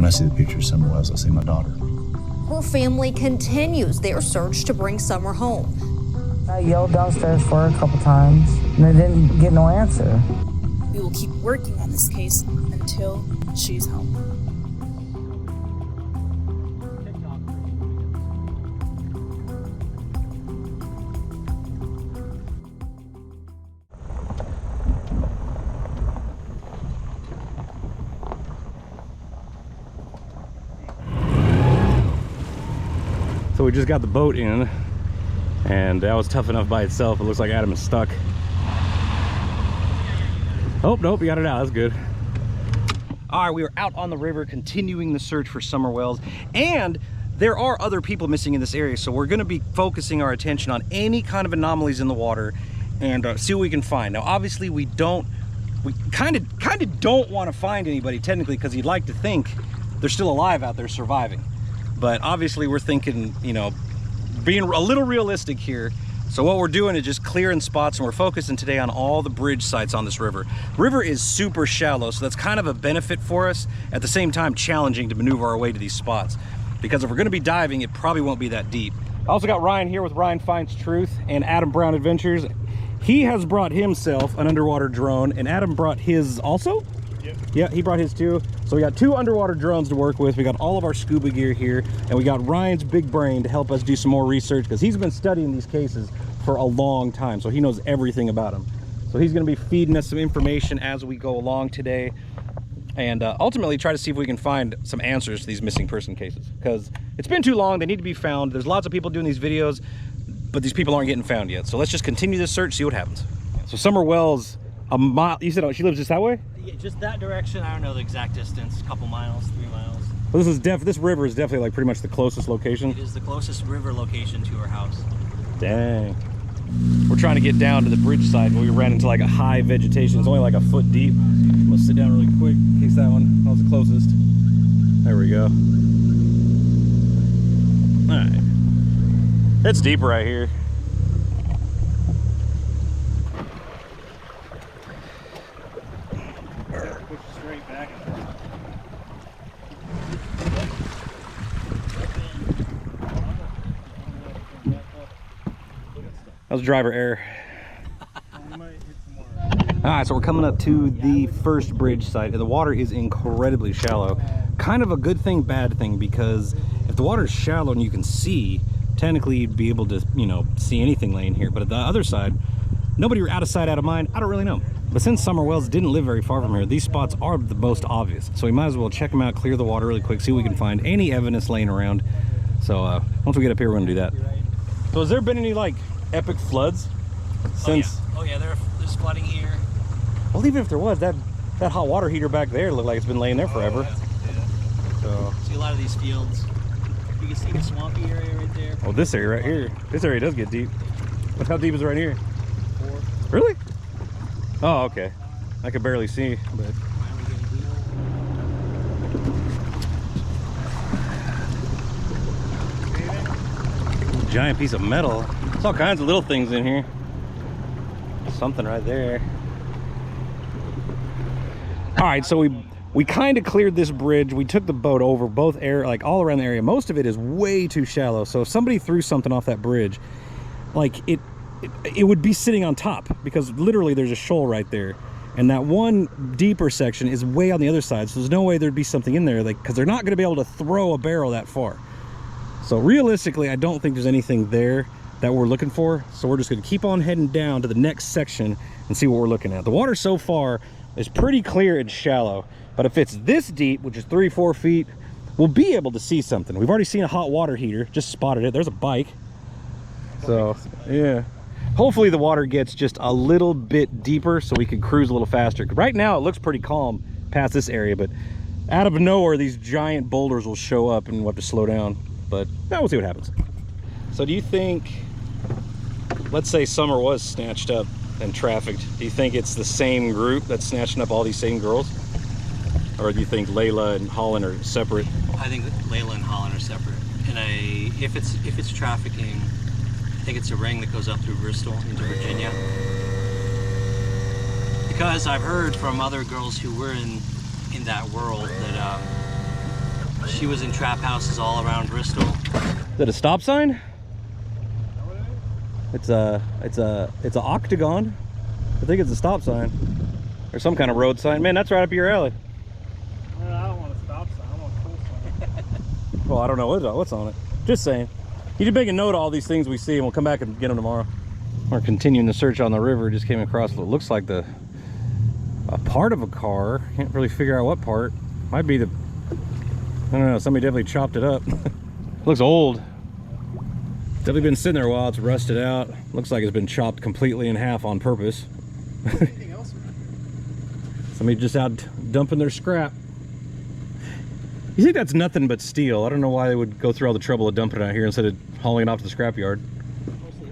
When I see the picture of Summer Wells, I see my daughter. Her family continues their search to bring Summer home. I yelled downstairs for her a couple times, and I didn't get no answer. We will keep working on this case until she's home. So we just got the boat in, and that was tough enough by itself. It looks like Adam is stuck. Oh, nope, you got it out. That's good. All right, we are out on the river continuing the search for Summer Wells, and there are other people missing in this area, so we're going to be focusing our attention on any kind of anomalies in the water and see what we can find. Now, obviously, we kind of don't want to find anybody technically, because you'd like to think they're still alive out there surviving. But obviously we're thinking, you know, being a little realistic here. So what we're doing is just clearing spots, and we're focusing today on all the bridge sites on this river. The river is super shallow, so that's kind of a benefit for us. At the same time, challenging to maneuver our way to these spots, because if we're going to be diving, it probably won't be that deep. I also got Ryan here with Ryan Finds Truth and Adam Brown Adventures. He has brought himself an underwater drone, and Adam brought his also? Yep. Yeah, he brought his too. So we got 2 underwater drones to work with. We got all of our scuba gear here, and we got Ryan's big brain to help us do some more research, because he's been studying these cases for a long time, so he knows everything about them. So he's going to be feeding us some information as we go along today, and ultimately try to see if we can find some answers to these missing person cases, because it's been too long. They need to be found. There's lots of people doing these videos, but these people aren't getting found yet. So let's just continue this search, see what happens. So Summer Wells, a mile, you said she lives just that way? Yeah, just that direction. I don't know the exact distance, a couple miles, 3 miles. Well, this river is definitely like pretty much the closest location. It is the closest river location to her house. Dang. We're trying to get down to the bridge side, but we ran into like a high vegetation. It's only like a foot deep. I'm gonna sit down really quick in case that one was the closest. There we go. All right. It's deep right here. Push straight back. That was driver error. All right, so we're coming up to the first bridge site, and the water is incredibly shallow. Kind of a good thing, bad thing, because if the water is shallow and you can see, technically you'd be able to, you know, see anything laying here. But at the other side, nobody out of sight, out of mind. I don't really know. But since Summer Wells didn't live very far from here, these spots are the most obvious. So we might as well check them out, clear the water really quick, see if we can find any evidence laying around. So once we get up here, we're gonna do that. So has there been any like epic floods since? Oh yeah, there's flooding here. Well, even if there was, that hot water heater back there looked like it's been laying there forever. So see a lot of these fields. You can see the swampy area right there. Oh, this area right here. This area does get deep. But how deep is it right here? 4. Really? Oh, okay. I could barely see, but. Giant piece of metal. There's all kinds of little things in here. Something right there. All right, so we kind of cleared this bridge. We took the boat over both like all around the area. Most of it is way too shallow. So if somebody threw something off that bridge, like it would be sitting on top, because literally there's a shoal right there, and that one deeper section is way on the other side. So there's no way there'd be something in there, like, because they're not going to be able to throw a barrel that far. So realistically, I don't think there's anything there that we're looking for. So we're just going to keep on heading down to the next section and see what we're looking at. The water so far is pretty clear and shallow, but if it's this deep, which is 3-4 feet, we'll be able to see something. We've already seen a hot water heater, just spotted it. There's a bike. So yeah, hopefully the water gets just a little bit deeper so we can cruise a little faster. Right now it looks pretty calm past this area, but out of nowhere these giant boulders will show up and we'll have to slow down. But now we'll see what happens. So do you think, let's say Summer was snatched up and trafficked, do you think it's the same group that's snatching up all these same girls? Or do you think Layla and Holland are separate? I think Layla and Holland are separate. And if it's trafficking, I think it's a ring that goes up through Bristol into Virginia. Because I've heard from other girls who were in that world that She was in trap houses all around Bristol. Is that a stop sign? It's a octagon. I think it's a stop sign or some kind of road sign. Man, that's right up your alley. I don't want a stop sign. I want a full sign. Well, I don't know what's on it. Just saying. You just make a note of all these things we see, and we'll come back and get them tomorrow. We're continuing the search on the river. Just came across what looks like a part of a car. Can't really figure out what part. Might be the, I don't know, somebody definitely chopped it up. Looks old. Definitely been sitting there a while. It's rusted out. Looks like it's been chopped completely in half on purpose. Anything else? Somebody just out dumping their scrap. You think that's nothing but steel? I don't know why they would go through all the trouble of dumping it out here instead of hauling it off to the scrap yard.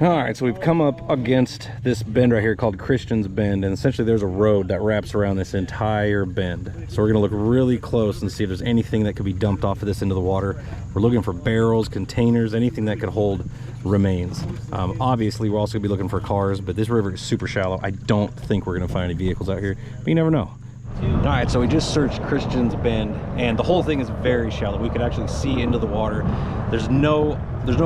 All right, so we've come up against this bend right here called Christian's Bend, and essentially there's a road that wraps around this entire bend. So we're gonna look really close and see if there's anything that could be dumped off of this into the water. We're looking for barrels, containers, anything that could hold remains. Obviously, we're also gonna be looking for cars, but this river is super shallow. I don't think we're gonna find any vehicles out here, but you never know. All right, so we just searched Christian's Bend, and the whole thing is very shallow. We could actually see into the water. There's no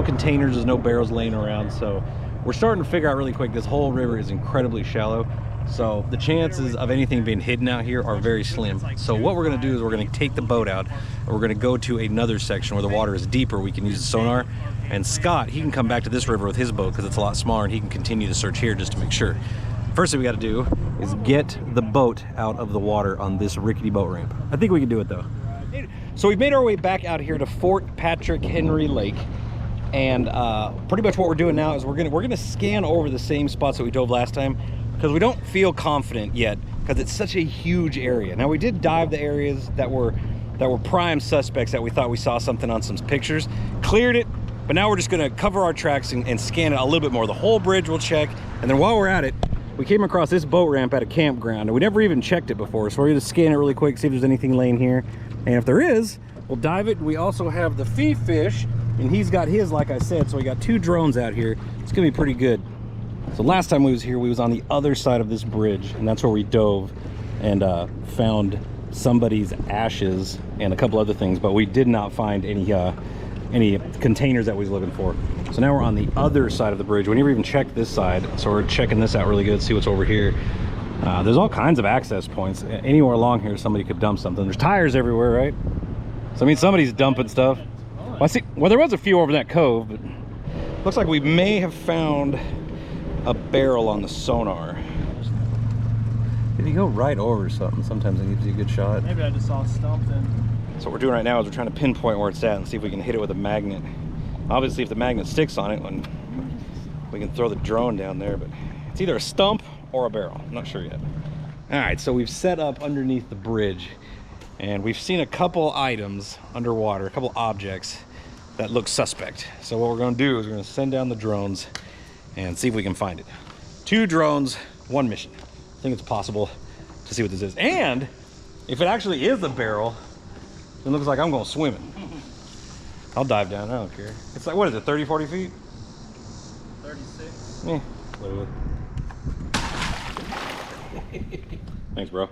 containers, there's no barrels laying around, so we're starting to figure out really quick this whole river is incredibly shallow, so the chances of anything being hidden out here are very slim. So what we're going to do is we're going to take the boat out, and we're going to go to another section where the water is deeper. We can use the sonar, and Scott, he can come back to this river with his boat because it's a lot smaller, and he can continue to search here just to make sure. First thing we got to do is get the boat out of the water on this rickety boat ramp. I think we can do it though. So we've made our way back out here to Fort Patrick Henry Lake, and pretty much what we're doing now is we're gonna scan over the same spots that we dove last time because we don't feel confident yet because it's such a huge area. Now we did dive the areas that were prime suspects that we thought we saw something on some pictures, cleared it, but now we're just gonna cover our tracks and scan it a little bit more. The whole bridge we'll check, and then while we're at it, we came across this boat ramp at a campground and we never even checked it before, so we're gonna scan it really quick, see if there's anything laying here, and if there is, we'll dive it. We also have the fee fish, and he's got his, like I said, so we got 2 drones out here. It's gonna be pretty good. So last time we was here, we was on the other side of this bridge, and that's where we dove and found somebody's ashes and a couple other things, but we did not find any containers that we was looking for. So now we're on the other side of the bridge. We never even checked this side, so we're checking this out really good, see what's over here. There's all kinds of access points. Anywhere along here, somebody could dump something. There's tires everywhere, right? So I mean, somebody's dumping stuff. Well, I see. Well, there was a few over that cove, but looks like we may have found a barrel on the sonar. If you go right over something, sometimes it gives you a good shot. Maybe I just saw a stump then. So what we're doing right now is we're trying to pinpoint where it's at and see if we can hit it with a magnet. Obviously, if the magnet sticks on it, when we can throw the drone down there, but it's either a stump or a barrel. I'm not sure yet. All right, so we've set up underneath the bridge, and we've seen a couple items underwater, a couple objects that look suspect. So what we're gonna do is we're gonna send down the drones and see if we can find it. 2 drones, 1 mission. I think it's possible to see what this is. And if it actually is a barrel, it looks like I'm going swimming. I'll dive down, I don't care. It's like, what is it, 30, 40 feet? 36. Yeah, literally. Thanks, bro.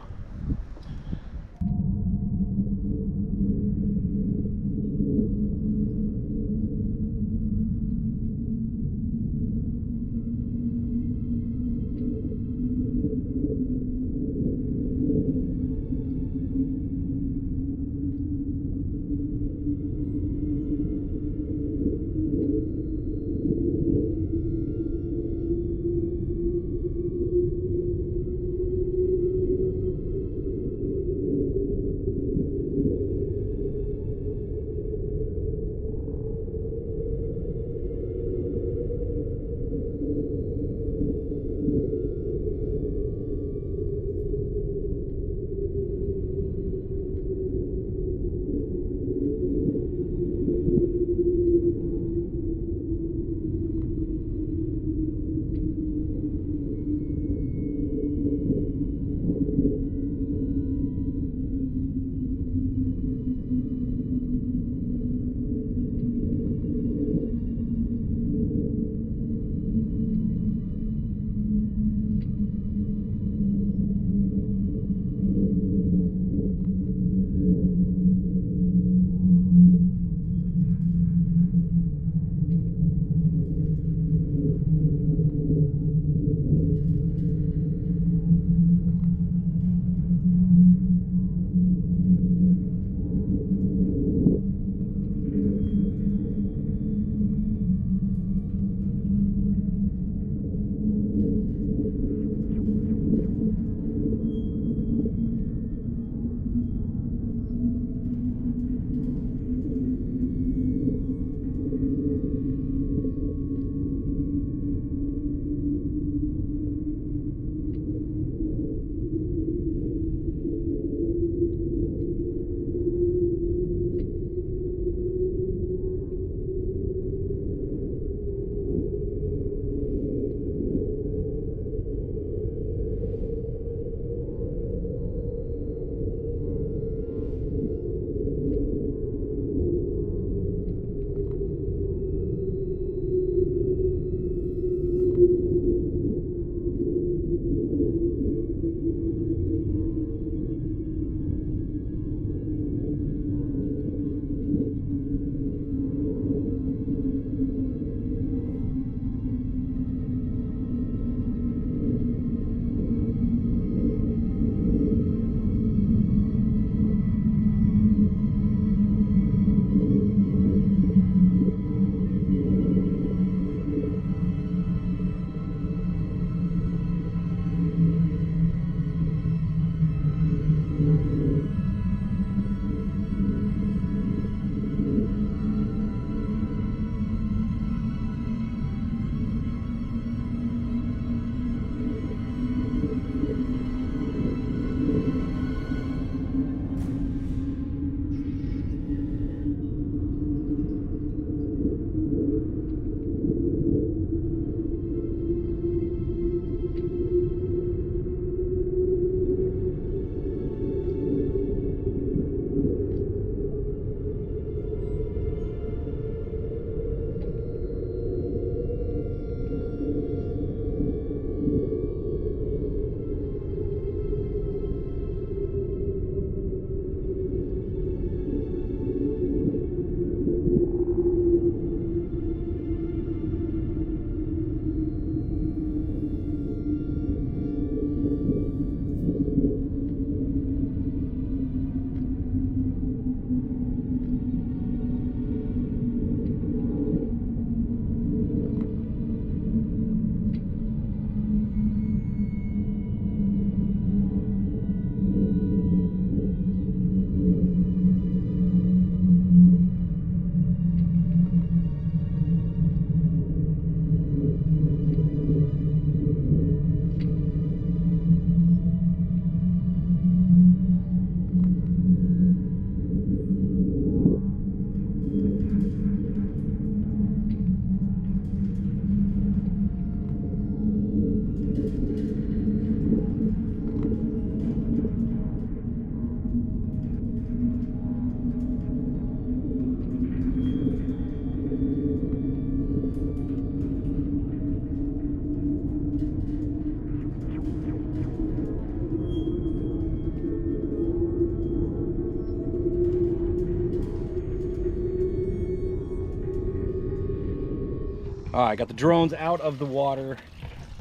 All right, got the drones out of the water.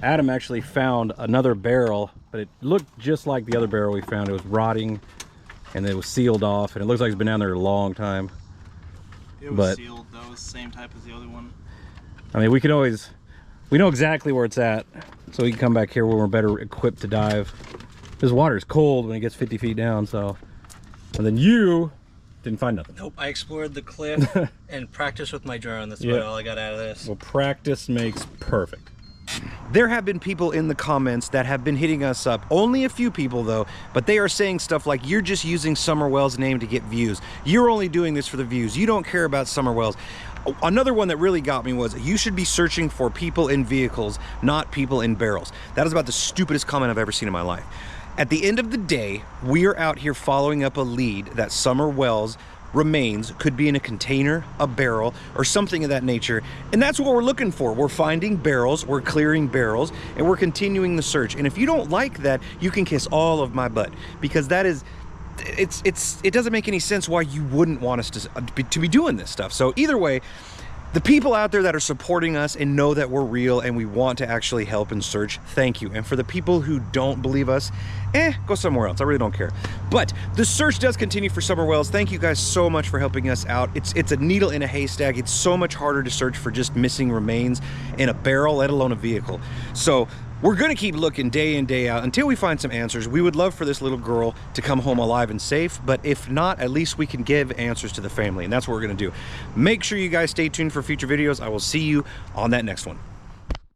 Adam actually found another barrel, but it looked just like the other barrel we found. It was rotting and it was sealed off, and it looks like it's been down there a long time. It was sealed though, same type as the other one. I mean, we know exactly where it's at, so we can come back here when we're better equipped to dive. This water is cold when it gets 50 feet down, so. And then you didn't find nothing. Nope, I explored the cliff and practiced with my drone. That's about all I got out of this. Well, practice makes perfect. There have been people in the comments that have been hitting us up. Only a few people though, but they are saying stuff like, you're just using Summer Wells' name to get views. You're only doing this for the views. You don't care about Summer Wells. Another one that really got me was, you should be searching for people in vehicles, not people in barrels. That is about the stupidest comment I've ever seen in my life. At the end of the day, we are out here following up a lead that Summer Wells remains could be in a container, a barrel, or something of that nature. And that's what we're looking for. We're finding barrels, we're clearing barrels, and we're continuing the search. And if you don't like that, you can kiss all of my butt, because that is, it doesn't make any sense why you wouldn't want us to be doing this stuff. So either way, the people out there that are supporting us and know that we're real and we want to actually help and search, thank you. And for the people who don't believe us, go somewhere else. I really don't care. But the search does continue for Summer Wells. Thank you guys so much for helping us out. It's a needle in a haystack. It's so much harder to search for just missing remains in a barrel, let alone a vehicle. So we're gonna keep looking day in, day out until we find some answers. We would love for this little girl to come home alive and safe, but if not, at least we can give answers to the family, and that's what we're gonna do. Make sure you guys stay tuned for future videos. I will see you on that next one.